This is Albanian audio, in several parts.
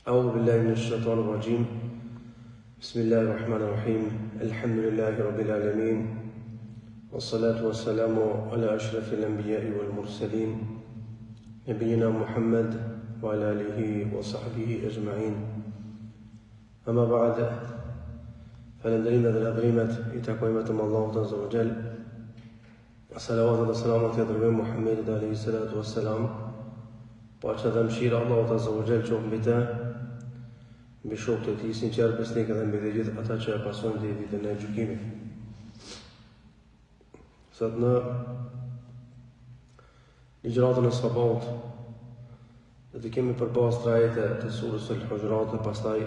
أعوذ بالله من الشيطان الرجيم بسم الله الرحمن الرحيم الحمد لله رب العالمين والصلاة والسلام على أشرف الأنبياء والمرسلين نبينا محمد وعلى آله وصحبه أجمعين أما بعد فلندرين ذا الأدريمة إتاكويمة الله عز وجل صلوات والسلام على محمد عليه الصلاة والسلام وأشهد أن الله عز وجل شوف بتا mbi shokët e tij sinqer besnik edhe mbi të gjithë ata që e pasojnë deri ditën e gjykimit. Sot në ligjëratën e sabahut do të kemi përballë tre ajete të surës Al-Hujurat dhe pastaj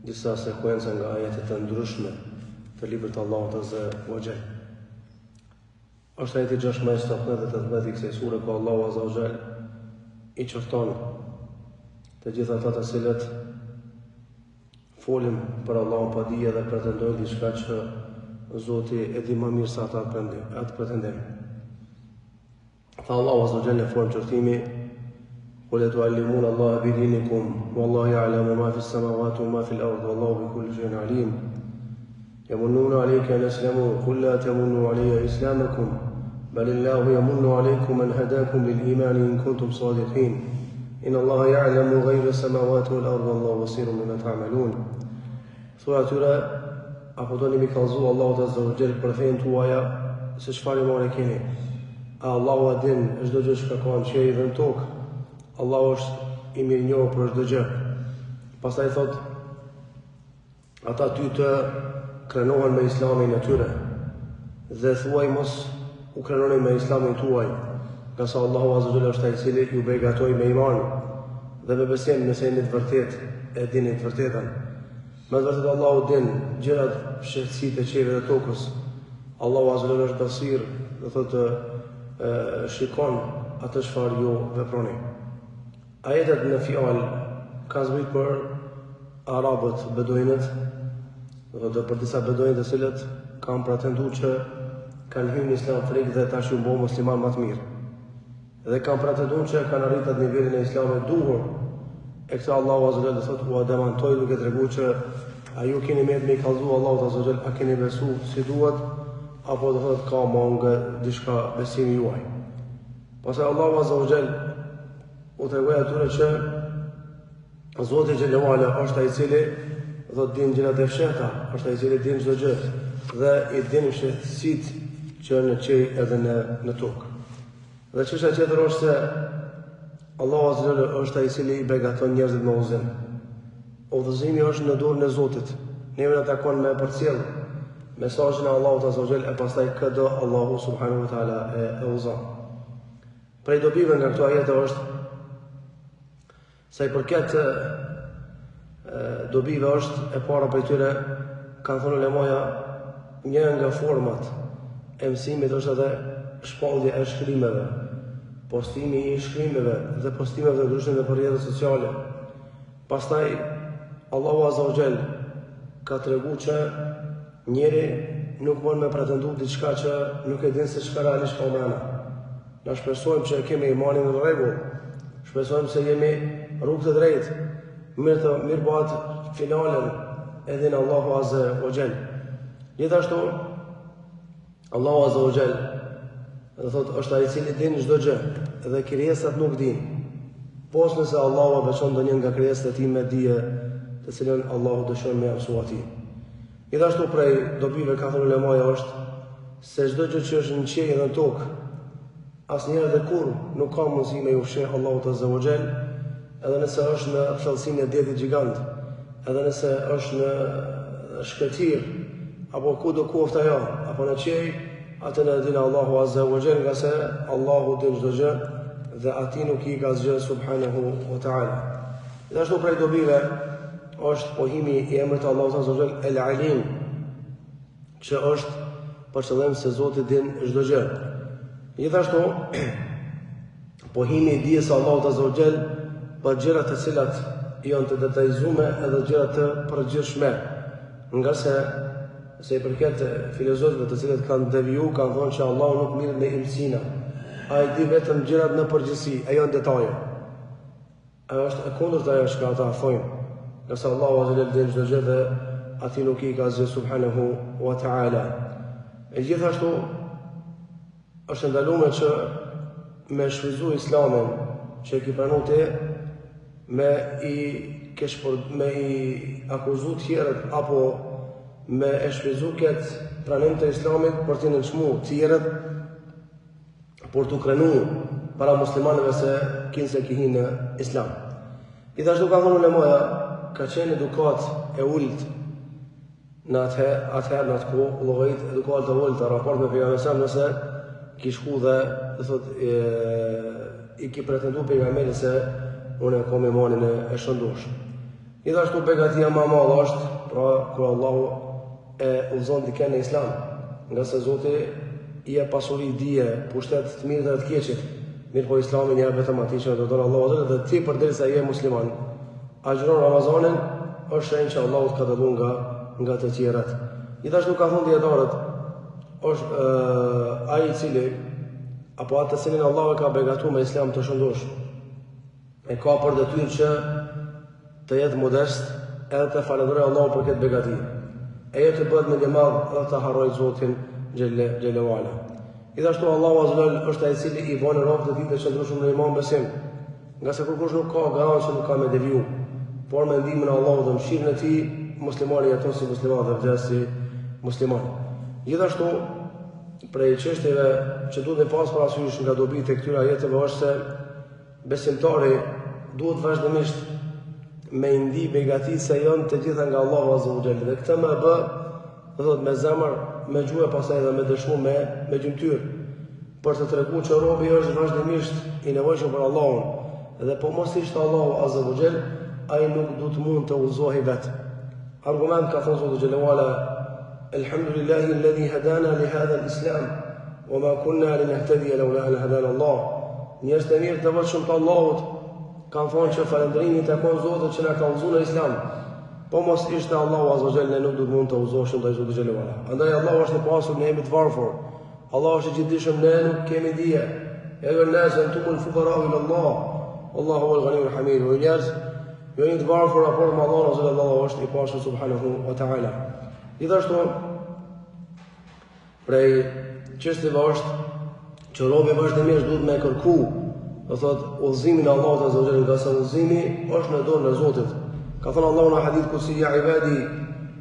disa sekuenca nga ajetet të ndryshme të librit të Allahut Azza wa Jall. Është ajeti 16 dhe 18 i kësaj sure ku Allahu Azza wa Jall i çorton të gjithë ata të cilët folim për Allahun pa dije dhe pretendojnë diçka që Zoti e di më mirë se ata atë pretendojnë. Tha Allahu Azza wa Jalla në formë çortimi: "Qul tu'allimuna Allaha bi dinikum wallahu ya'lamu ma fi as-samawati wa ma fi al-ard wallahu bi kulli shay'in 'alim. Yamunnuna 'alayka an aslamu qul la tamunnu 'alayya islamakum bal Allahu yamunnu 'alaykum an hadakum lil-iman in kuntum sadiqin. Inna Allaha ya'lamu ghayba as-samawati wal-ard wallahu basirun bima ta'malun." Thuaj atyre, apo doni mi kallëzu Allahu Azza wa Jall për fenë tuaja se çfarë morë keni? A Allahu e din çdo gjë që ka në qiell dhe në tokë? Allahu është i mirënjohur për çdo gjë. Pastaj thot, ata ty të krenohen me islamin e tyre dhe thuaj mos u krenoni me islamin tuaj, nga sa Allahu Azza wa Jall është ai i cili ju begatoi me iman dhe me besim nëse jeni të vërtet e dini të vërtetën. Me të vërtetë Allahu din gjërat, shëhtësitë e qiellit dhe tokës. Allahu Azza wa Jall është basir, do thotë shikon atë çfarë ju veproni. Ajetet në fjalë ka zbrit për arabët, beduinët, do thotë për disa beduinë të cilët kanë pretenduar që kanë hyrë në Islam frikë dhe tash u bë musliman më të mirë. Dhe kanë pretenduar që kanë arritur atë nivelin e Islamit duhur. E këtë Allahu Azza wa Jalla thotë u demantoi duke treguar që a ju keni me të kallëzu Allahu Azza wa Jalla, a keni besu si duhet, apo do thotë ka mangë diçka besimi juaj. Pastaj Allahu Azza wa Jalla u tregoi atyre që Zoti xhallahu ala është ai i cili do të dinë gjërat e fshehta, është ai i cili din çdo gjë dhe i din shëhtësitë që në qiell edhe në tokë. Dhe çështja tjetër është se Allahu Azza wa Jalla është ai i cili i begaton njerëzit me udhëzim. Udhëzimi është në dorën e Zotit. Neve na takon me përcjell mesazhin e Allahut Azza wa Jalla e pastaj këdo Allahu subhanahu wa taala e udhëzon. Prej dobive nga këto ajete është sa i përket dobive është e para prej tyre kanë thënë ulemoja një nga format e mësimit është edhe shpallje e shkrimeve, postimi i shkrimeve dhe postimeve të ndryshme për rrjetet sociale. Pastaj Allahu Azza wa Jall ka treguar që njeri nuk mund me pretendu diçka që nuk e din se çka realisht ka mëna. Na shpresojmë që kemi imanin në rregull. Shpresojmë se jemi rrugë të drejtë. Mirë bëhet finalen edhe në Allahu Azza wa Jall. Gjithashtu Allahu Azza wa Jall do thotë është ai i cili din çdo gjë dhe krijesat nuk dinë. Pos nëse Allahu e veçon ndonjë nga krijesat e tij me dije të cilën Allahu dëshon me mësua atij. Gjithashtu prej dobive ka thënë ulemoja është se çdo gjë që është në qiell dhe në tokë, asnjëherë dhe kur nuk ka mundësi me ushqeh Allahut Azza wa Jall, edhe nëse është në thellësinë e detit gjigant, edhe nëse është në shkëtir, apo ku do qoftë ajo, apo në qiell, atë në dinë Allahu Azza wa Jall, nga se Allahu din çdo gjë dhe ati nuk i ka asgjë subhanahu wa ta'ala. Gjithashtu prej dobive është pohimi i emrit të Allahut Azza wa Jall El-Alim, që është për qëllim se Zoti din çdo gjë. Gjithashtu pohimi i dijes së Allahut Azza wa Jall për gjërat të cilat janë të detajzuara edhe gjërat të përgjithshme, nga se i përket filozofëve të cilët kanë deviju, kanë thonë që Allahu nuk mirret me imsina. Ai di vetëm gjërat në përgjithësi, ajo në detaje. Ajo është e kundërta ajo që ata thonë. nëse Allahu azza wa din çdo gjë dhe ati nuk i ka zë subhanahu wa ta'ala. E gjithashtu është ndaluar që me shfryzu islamin që ki pranu ti me i akuzu tjerët apo me e shfryzu këtë pranim të islamit për t'i nënçmu tjerët për t'u krenu para muslimanëve se kinë se kihin në islam. Gjithashtu ka thonë ulemoja, ka qenë edukat e ullt në atëherë në atë kohë, llogarit edukat e ullt në raport me pejgamberin nëse ki shku dhe thot i ki pretendu pejgamberin se unë e kom imanin e shëndosh. Gjithashtu begatia më e madhe është pra kur Allahu e udhëzon dikën në islam, nga se Zoti i e pasuri, dije, pushtet të mirë dhe të keqit. Mirë po islamin ja vetëm atij që do të Allahu dhe ti përderisa je musliman. Agjeron Ramazanin është shenjë që Allahu ka dhënë nga të tjerat. Gjithashtu ka thonë dietarët, është ai i cili apo atë të cilin Allahu e ka begatuar me islam të shëndosh, e ka për detyrë që të jetë modest edhe të falenderojë Allahun për këtë begati. E jetë të bëhet me një madh dhe të harrojë Zotin Gjelle Wala. Gjithashtu Allahu azza wa jalla është ai i cili i bën robët e tij të qëndrueshëm në iman besim, nga se kërkush nuk ka garancë që nuk ka me deviju, por me ndihmën e Allahut dhe mëshirën e tij muslimani jeton si musliman dhe vdes si musliman. Gjithashtu prej çështjeve që duhet të pas parasysh nga dobitë e këtyre ajeteve është se besimtari duhet vazhdimisht me ndi begati se janë të gjitha nga Allahu azza wa jalla. Dhe këtë më bë, thot me zemër, me gjuhë pastaj edhe me dëshmu me gjymtyr, për të treguar që robi është vazhdimisht i nevojshëm për Allahun dhe po mos ishte Allahu azza wa jalla, ai nuk do të mund të udhëzohej vetë. Argument ka thënë Zoti xhelalu ala, Alhamdulillahi alladhi hadana li hadha al-islam wa ma kunna linahtadiya lawla an hadana Allah. Njerëz të mirë të vëshëm të Allahut kanë thonë që falëndrimi të takon Zotit që na ka udhëzuar në Islam. Po mos ishte Allahu azza wa jalla, ne nuk do të mund të udhëzoheshim ndaj Zotit xhelalu ala. Andaj Allahu është i pasur, ne jemi të varfër. Allahu është i gjithdijshëm, ne nuk kemi dije. Ya ayyuhan nas antumul fuqara ila Allah, wallahu huwal ghaniyyul hamid. O njerëz, ju jeni të varfër raport me Allahun azza wa jalla, Allahu është i pasur subhanahu wa ta'ala. Gjithashtu prej çështjeve është që robi vazhdimisht duhet me kërku, do thot udhëzimin e Allahut azza wa jalla, nga sa udhëzimi është në dorën e Zotit. Ka thënë Allahu në hadith kursi, ya ibadi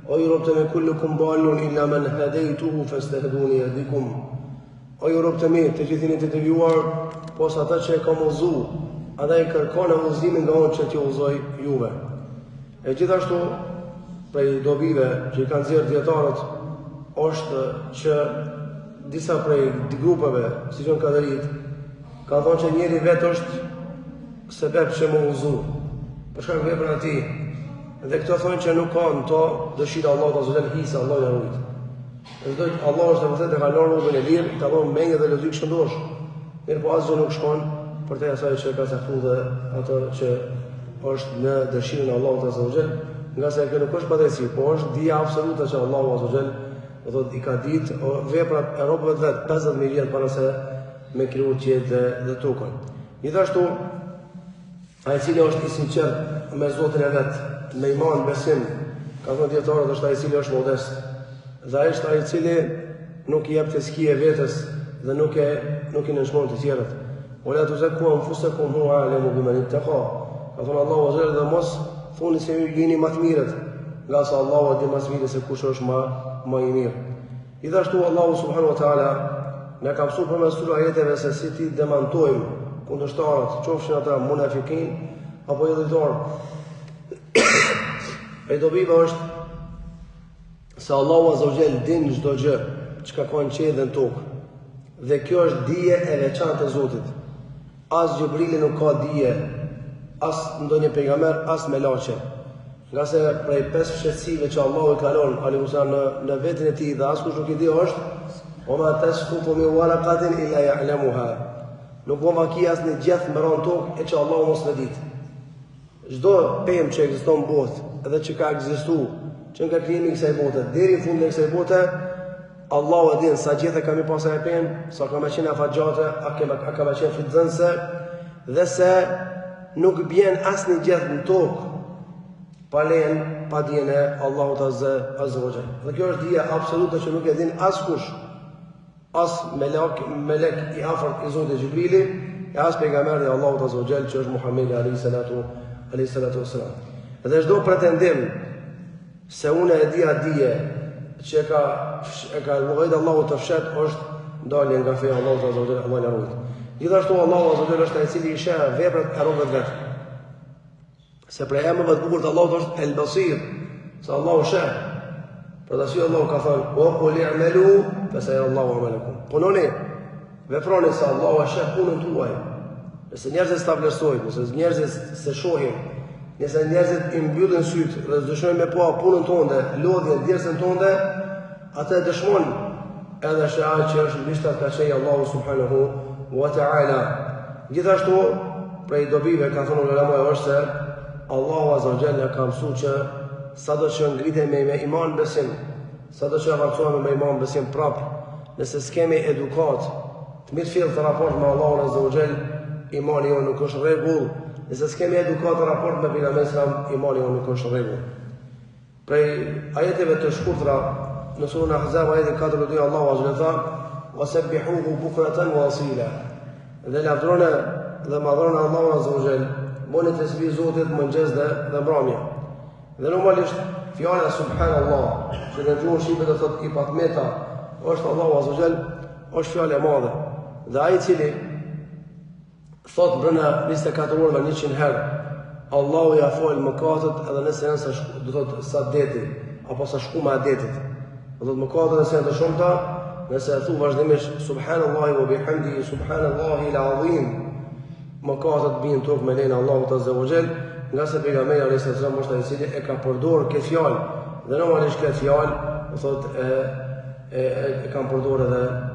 o ju robët e mi kullukum dallun illa man hadaytuhu fastahduni yahdikum. O ju robët e mi, të gjithë jeni të devijuar, posa ata që e kam udhëzuar, andaj kërkoni udhëzimin nga unë që t'ju udhëzoj juve. E gjithashtu prej dobive që i kanë nxjerrë dietarët është që disa prej grupeve, si që në kaderit, ka thonë që njeri vetë është sebeb që më udhëzu, për shkak të veprën e tij. Dhe këto thonë që nuk ka në to dëshira Allahut azza wa jalla, hisa Allahu na rujt. Dhe Allah është vërtet e kalon rrugën e lirë, ka dhënë mendje dhe logjik shëndosh. Mirë po asgjë nuk shkon për te asaj që ka caktuar dhe ato që është në dëshirën e Allahut azza wa jalla, nga se kjo nuk është padrejti, po është dija absolute që Allahu azza wa jalla do thotë i ka ditë veprat e robëve vet 50000 vjet para se me kriju qiellin dhe tokën. Gjithashtu ai i cili është i sinqert me Zotin e vet, me iman, besim, ka thënë dietarët, është ai i cili është modest. Dhe ai është ai i cili nuk i jep të skije vetes dhe nuk i nënshmon të tjerët. Ola tuzakku anfusakum huwa a'lamu biman ittaqa. Ka thënë Allahu azza wa jalla, mos thoni se ju jeni më të mirët, nga sa Allahu e di më së miri se kush është më i mirë. Gjithashtu Allahu subhanahu wa taala na ka mësuar përmes këtyre ajeteve se si ti demantojmë kundërshtarët, qofshin ata munafikin apo idhujtar. E dobive është se Allahu azza wa jalla din çdo gjë çka ka në qiell dhe në tokë. Dhe kjo është dije e veçantë e Zotit. As Gjibrili nuk ka dije, as ndonjë pejgamber, as melaçe. Nga se prej 5 fshehtësive që Allahu i kalon në vetin e tij dhe askush nuk i di është oma tasqutu min waraqatin illa ya'lamuha. Nuk ka vaki asnjë gjeth mbron tokë e që Allahu mos e di. Çdo pemë që ekziston në botë, edhe që ka ekzistuar, që nga krijimi i kësaj bote deri në fund të kësaj bote, Allahu e din sa gjethe kam i pasur e pemë, sa ka më qenë afatgjate, a ka më qenë frytëzënse, dhe se nuk bjen asnjë gjeth në tokë pa lejen, pa dijen e Allahut azza wa jall. Dhe kjo është dija absolute që nuk e din askush, as melek i afërt i Zotit Xhibrili, e as pejgamberi i Allahut azza wa jall që është Muhamedi alayhi salatu wassalam. Dhe çdo pretendim se unë e di dije që e ka llogarit Allahu të fshet është dalje nga feja Allahut azza wa jall, Allah na ruaj. Gjithashtu Allahu azza wa jall është ai i cili i sheh veprat e robëve vet. Se prej emrave të bukur të Allahut është El Basir, se Allahu sheh. Për dashu Allahu ka thënë: "Wa qul i'malu fasayara Allahu 'amalakum." Punoni, veproni se Allahu e sheh punën tuaj. Nëse njerëzit ta vlerësojnë, nëse njerëzit se shohin, nëse njerëzit i mbyllin syt dhe dëshmojnë me pa punën tonë, lodhjen, djersën tonë, atë dëshmon edhe shaj që është mishtat ka shej Allahu subhanahu wa ta'ala. Gjithashtu prej dobive ka thënë ulema është se Allahu azza wa jalla ka mësuar që sado që ngritemi me iman besim, sado që avancojmë me iman besim prap, nëse s'kemi edukat të mirë fill të raport me Allahun azza wa jall, imani jonë nuk është rregull. Nëse s'kemi edukat të raport me pejgamberin islam, imani jonë nuk është rregull. Prej ajeteve të shkurtra në surën Ahzab ajeti 42 Allahu azza wa jalla tha: "Wasabbihuhu bukratan wa asila." Dhe lavdroni dhe madhroni Allahun azza wa jall, moni të sbi Zotit mëngjes dhe mbrëmje. Dhe normalisht fjala subhanallah, që në gjuhën shqipe do thotë i patmeta, është Allahu azza wa jall, është fjalë e madhe. Dhe ai i cili thot brenda 24 orëve 100 herë Allahu ja fal mëkatet edhe nëse janë sa do thotë sa deti apo sa shkuma e detit. Do thotë mëkatet nëse janë të shumta, nëse e thu vazhdimisht subhanallahi wa bihamdihi subhanallahi al-azim, mëkatet bien tokë me lenin Allahut azza wa jall, nga se pejgamberi alayhis salam është ai i cili e ka përdorur këtë fjalë. Dhe normalisht këtë fjalë do thotë e kanë përdorur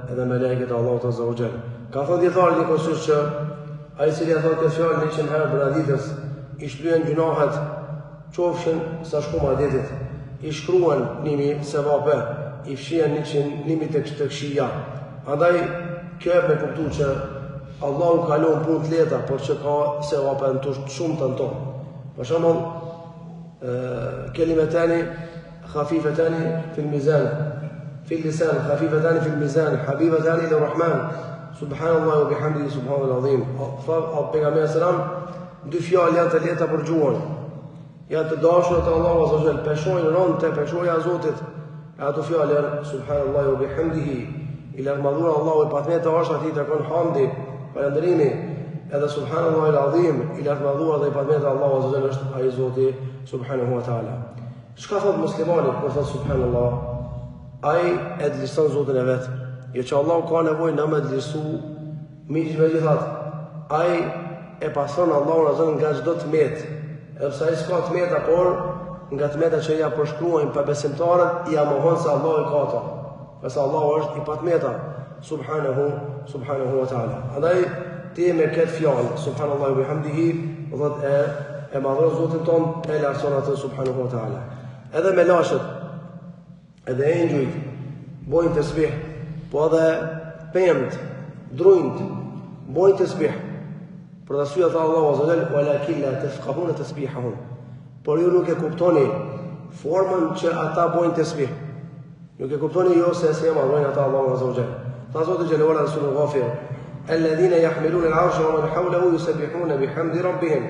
edhe melekët e Allahut azza wa jall. Ka thënë dietarë një kursus që ai i cili e thotë këtë fjalë 100 herë brenda ditës, i shplyen gjunahet, qofshin sa shkuma e detit, i shkruan nimi sevape, i fshihen 100 nimi të këshia. Andaj kjo e me kuptu që Allahu ka lënë punë të lehta, por që ka sevape në të shumë të tonë. Për shembull, kelimetani khafifetani fil mizan, fil lisan, khafifetani fil mizan, habibatani ila rahman, subhanallahu wa bihamdihi subhanal azim. Pejgamberi selam dy fjalë janë të lehta për gjuhën. Janë të dashura te Allahu azza wa jall, peshojnë rënd te peshoja e Zotit. Ato fjalë janë subhanallahu wa bihamdihi, ila madhura Allahu i patmeta është aty të kon hamdi, falënderimi, edhe subhanallahu al-azim, ila madhura dhe i patmeta Allahu azza wa jall është ai Zoti subhanahu wa taala. Çka thot muslimani kur thot subhanallah? Ai e dëson Zotin e vet. Jo që Allahu ka nevojë na me dësu miq me gjithat. Ai e pason Allahun azza nga çdo tmet. Edhe sa ai s'ka tmeta, por nga tmeta që ja përshkruajnë pa besimtarët, ja mohon se Allahu i ka ata. Pse Allahu është i patmeta subhanahu wa taala. Andaj ti me këtë fjalë subhanallahu bihamdihi, do të e madhron Zotin ton, e lartëson atë subhanahu wa taala. Edhe me lashët, edhe engjujt bojnë tasbih, po edhe pemt, drujt bojnë tasbih. Për arsye tha Allahu azza wa jall: "Walakin la tafqahuna tasbihahum." Por ju nuk e kuptoni formën që ata bojnë tasbih. Nuk e kuptoni jo se si madhrojnë ata Allahu azza wa jall. Tha Zoti xhelalu ala sura Ghafir: "Alladhina yahmiluna al-'arsha wa man hawlahu yusabbihuna bihamdi rabbihim."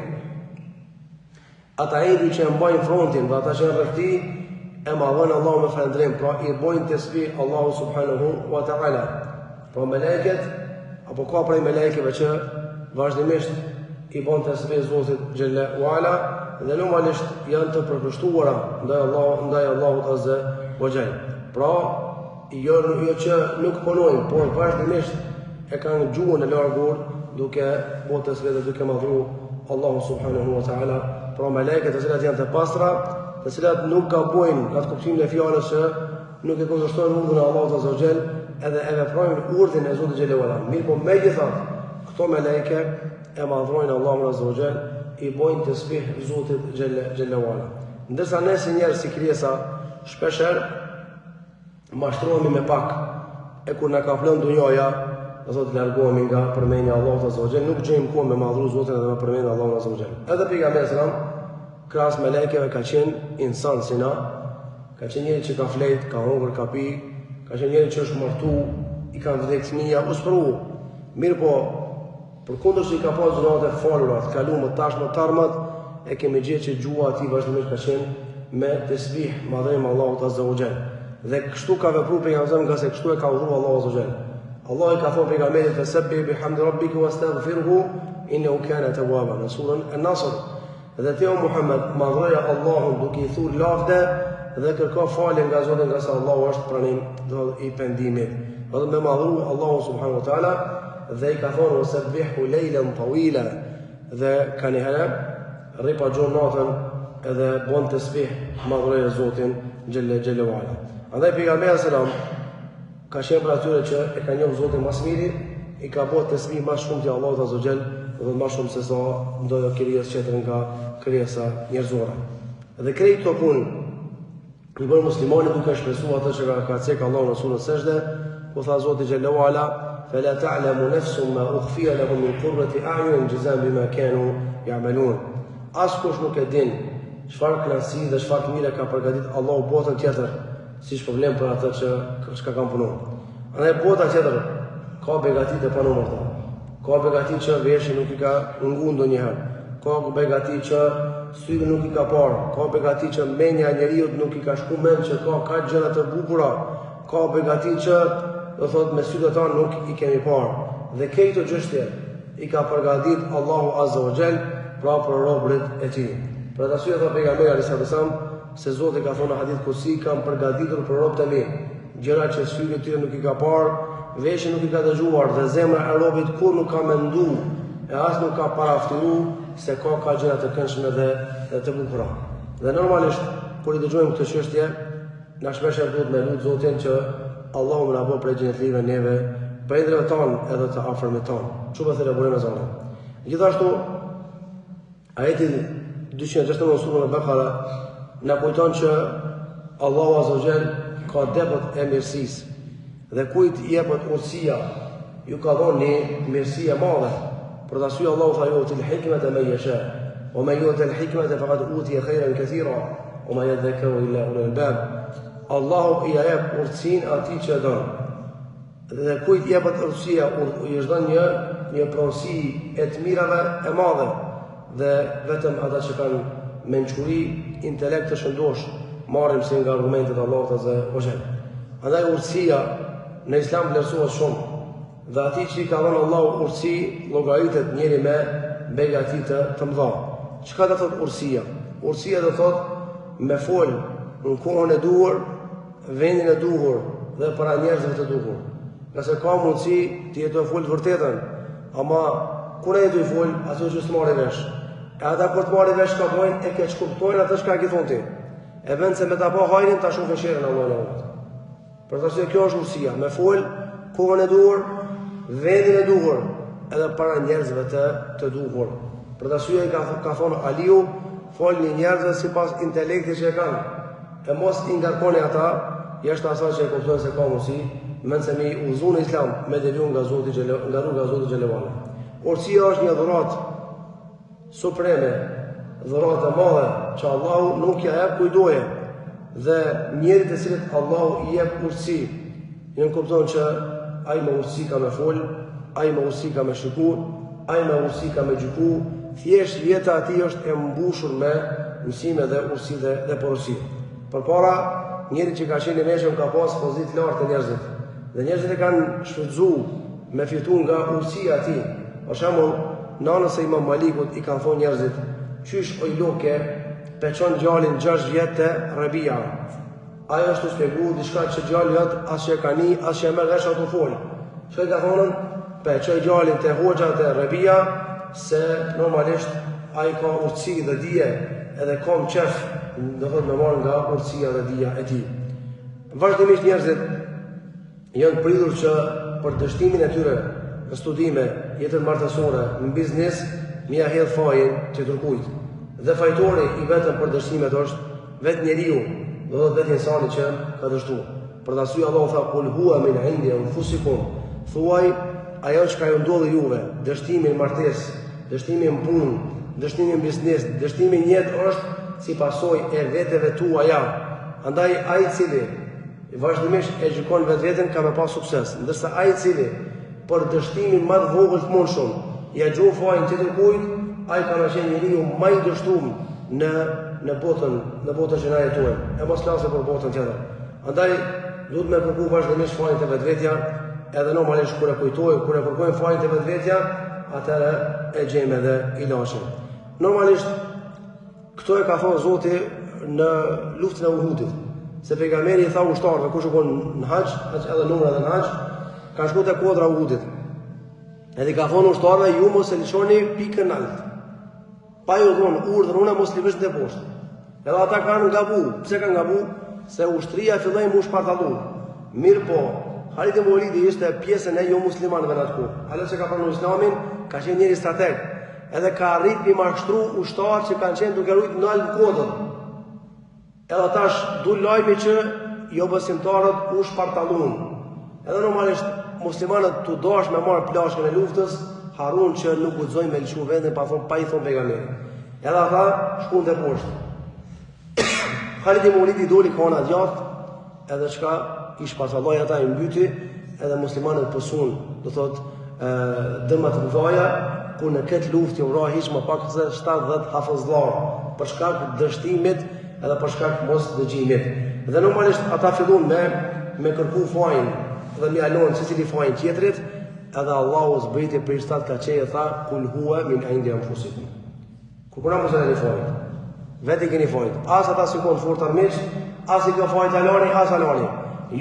Ata që mbajnë frontin dhe ata që janë rreth tij e madhrojnë Allahu me falëndrim, pra i bojnë tasbih Allahu subhanahu wa ta'ala. Pra melekët apo ka prej melekëve që vazhdimisht i bën tasbih Zotit xhella wala dhe normalisht janë të përkushtuara ndaj Allahut azza wa jall. Pra jo që nuk punojnë, por vazhdimisht e kanë gjuhën e largur duke bën tasbih dhe duke madhruar Allahu subhanahu wa ta'ala. Pra melekët të cilat janë të pastra, të cilat nuk gabojnë atë kuptimin e fjalës që nuk e kundërshtojnë urdhën e Allahut azza wa jall, edhe e veprojnë urdhën e Zotit xhella wala. Mirë, po megjithatë këto meleke e madhrojnë Allahun azza wa jall, i bojnë tasbih Zotit xhella wala. Ndërsa ne si njerëz si krijesa shpeshherë mashtrohemi me pak, e kur na ka flënë dunjoja, do thotë largohemi nga përmendja e Allahut azza wa jall, nuk gjejmë kohë me madhru Zotin dhe me përmendje Allahun azza wa jall. Edhe pejgamberi selam krahas me melekeve ka qenë insan si na, ka qenë njëri që ka flet, ka hongër, ka pi, ka qenë njëri që është martu, i kanë vdekë fëmija, u spru. Mirë po, përkundër që i ka pas gjunat e falurat, kalumet, tashmet, tarmat, e kemi gjetë që gjua ati vazhdimisht ka qenë me tesbih, madhërim Allahut Azza wa Jall. Dhe kështu ka vepruar pejgamberi nga se kështu e ka udhëruar Allahu Azza wa Jall. Allah i ka thonë pejgamberit fasabbih bihamdi rabbika wastaghfirhu innahu kana tawwaban, në surën An-Nasr. Dhe ti o Muhammed, madhëroja Allahun duke i thurë lavde dhe kërko falje nga Zoti nga sa Allahu është pranim i pendimit. Dhe me madhuru Allahu subhanahu wa taala dhe i ka thonë wasabbihu laylan tawila, dhe kanë herë rripa gjon natën edhe bon tasbih madhëroja Zotin xhelle wala. Andaj pejgamberi sallam ka qenë për atyre që e ka njohur Zotin mas miri, i ka bërë tasbih më shumë te Allahu Azza wa Jall dhe më shumë se sa ndojo krijesë tjetër nga krijesa njerëzore. Dhe krejt këto punë i bën muslimani duke shpresuar atë që ka thënë Allahu në surën Sejdë, ku tha Zoti xhallahu ala fala ta'lamu nafsun ma ukhfiya lahum min qurrati a'yun jazaan bima kanu ya'malun. Askush nuk e din çfarë kënaqësi dhe çfarë mirë ka përgatitur Allahu botën tjetër, siç po vlen për atë që kanë punuar. Andaj bota tjetër ka begati të panumërta. Ka begati që veshi nuk i ka ngu ndonjëherë. Ka begati që syri nuk i ka parë. Ka begati që mendja e njeriu nuk i ka shku mend që ka gjëra të bukura. Ka begati që do thotë me sytë tanë nuk i kemi parë. Dhe këto gjështje i ka përgatitur Allahu Azza wa Jall për robërit e tij. Për atë arsye tha pejgamberi sallallahu alaihi wasallam se Zoti ka thonë në hadith kursi kam përgatitur për robët e mi gjëra që syri i tyre nuk i ka parë, veshi nuk i ka dëgjuar dhe zemra e robit kur nuk ka mendu e as nuk ka paraftiru se ka gjëra të këndshme dhe të bukura. Dhe normalisht kur i dëgjojmë këtë çështje, na shpeshherë duhet me lut Zotin që Allahu na bëj prej xhenetlive neve, prindërve tonë edhe të afërmit tonë. Çupa thënë burim e zonë. Gjithashtu ajeti 269 surën Al-Baqara na kujton që Allahu Azza wa Jall ka depot e mirësisë. Dhe kujt i jepet urësia, ju ka dhënë një mirësi e madhe. Për të arsye Allahu tha yu'til hikmata man yasha, wa man yu'til hikmata faqad utiya khayran katira, wa ma yadhakkaru illa ulul albab. Allahu i jep urësinë atij që don. Dhe kujt i jepet urësia, i është dhënë një pronësi e të mirave e madhe. Dhe vetëm ata që kanë mençuri, intelekt të shëndosh, marrin si nga argumentet e Allahut Azza wa Jall. Andaj urësia në Islam vlerësohet shumë. Dhe ati që i ka dhënë Allahu urësi, llogaritet njëri me begati të mëdha. Çka do thotë urësia? Urësia do thotë me fol në kohën e duhur, vendin e duhur dhe para njerëzve të duhur. Nëse ka mundësi ti jetë të fol vërtetën, ama kur e do i fol, ato që të marrë vesh. E ata kur të marrë vesh ka bojnë e keq kuptojnë atë çka ke thonë ti. E vend se me ta pa hajrin ta shohë shërën Allahut. Për të arsye kjo është urësia, me fol kohën e duhur, vendin e duhur, edhe para njerëzve të duhur. Për të arsye ka thonë Aliu, folni njerëzve sipas intelektit që e kanë, e mos i ngarkoni ata jashtë asaj që e kuptojnë se ka mundësi, mend se me udhëzuar në Islam me deviju nga Zoti xhallahu ala. Urësia është një dhuratë supreme, dhuratë e madhe që Allahu nuk ja jep kujt doje. Dhe njerit të cilët Allahu i jep urësi, në kupton që ai me urësi ka me fol, ai me urësi ka me shiku, ai me urësi ka me gjyku, thjesht jeta ati është e mbushur me mësime dhe urësi dhe porosi. Përpara, njerit që ka qenë i mëshëm ka pas pozitë lartë të njerëzit, dhe njerëzit e kanë shfrytzu me fitu nga urësia ati. Për shembull, nanës e Imam Malikut i kanë thonë njerëzit, qysh o i loke peçon gjallin 6 vjetë të Rabia. Ajo është të shpjegu diçka që gjalli jot as që e ka ni, as që e merr vesh ato fol. Çka ka thonën? Peçoj gjallin të hoxha të Rabia, se normalisht ai ka urtësi dhe dije, edhe kam qef, do thotë me marr nga urtësia dhe dija e tij. Vazhdimisht njerëzit janë pritur që për dështimin e tyre në studime, jetën martësore, në biznes, mja hedh fajin që tërkujt. Dhe fajtori i vetëm për dështimet është vetë njeriu, do thotë vetë insani që ka dështuar. Për të arsye Allahu tha kul huwa min indi anfusikum. Thuaj ajo që ka ju ndodhur juve, dështimi në martesë, dështimi në punë, dështimi në biznes, dështimi në jetë është si pasojë e veteve tuaja. Andaj ai i cili vazhdimisht e gjykon vetveten ka me pas sukses, ndërsa ai i cili për dështimin më të vogël të mundshëm ja gjuan fajin tjetër kujt, ai ka qenë njeriu më i dështuar në botën që na jetojmë. E mos flasë për botën tjetër. Andaj duhet me kërku vazhdimisht fajin të vetvetja, edhe normalisht kur e kërkojmë fajin të vetvetja, atëherë e gjejmë edhe ilaçin. Normalisht këto e ka thënë Zoti në luftën e Uhudit, se pejgamberi i tha ushtarëve kush shkon në haxh, edhe numra edhe në haxh, kanë shkuar te kodra e Uhudit. Edhe ka thonë ushtarëve, ju mos e lëshoni pikën lart. Pa ju dhënë urdhën unë mos lëvizni te poshtë. Edhe ata kanë gabu. Pse kanë gabu? Se ushtria filloi më shpartallur. Mirë po, Khalid ibn Walidi ishte pjesën e jo muslimanëve në atë kohë. Ala se ka pranuar Islamin, ka qenë njëri strateg. Edhe ka arrit mi mashtru ushtarë që kanë qenë duke rujt në alë kodën. Edhe tash du lajmi që jo besimtarët u shpartallun. Edhe normalisht muslimanët të dash me marë plashkën e luftës, harun që nuk guxojnë me lëshu vendin pa i thonë pejgamberi. Edhe ata shkun të poshtë. Khalid ibn Walidi doli kona djathtë, edhe çka i shpartalloi ata i mbyti, edhe muslimanët pësun, do thotë dëmat të mëdha, ku në këtë luftë u vra hiç më pak se 70 hafëzllar për shkak të dështimit edhe për shkak të mos dëgjimit. Dhe normalisht ata fillon me kërku fajin dhe me alon secili fajin tjetrit, edhe Allahu zbriti për shtat ka qenë tha kul huwa min indi anfusikum. Kur kuna mos e keni fajin. Vetë keni fajin. As ata sikon fort armiq, as i ka fajin talani, as alani.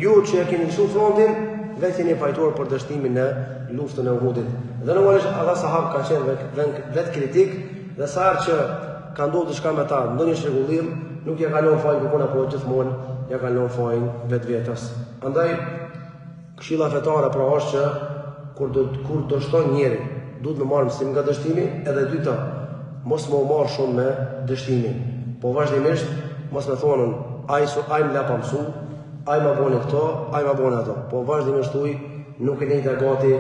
Ju që e keni lëshu frontin, vetë jeni pajtuar për dështimin në luftën e Uhudit. Dhe normalisht ata sahabë kanë qenë vetë kritik, dhe sa herë që ka ndodhur diçka me ta, ndonjë shregullim, nuk ja kanë lënë fajin kërkon apo gjithmonë ja kanë lënë fajin vetvetes. Andaj këshilla fetare pra është që kur dështon njëri, duhet të marrë mësim nga dështimi, edhe dyta, mos më marr shumë me dështimin. Po vazhdimisht mos më thonën ai më la pa mësu, ai më bën këto, ai më bën ato. Po vazhdimisht thuj, nuk e lejta gati,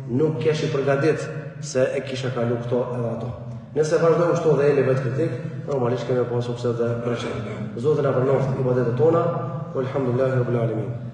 nuk kesh i përgatit se e kisha kalu këto edhe ato. Nëse vazhdojmë kështu dhe jemi vetë kritik, normalisht kemi pas sukses dhe preqen. Zoti na përnoft ibadetet tona, walhamdulillahi rabbil alamin.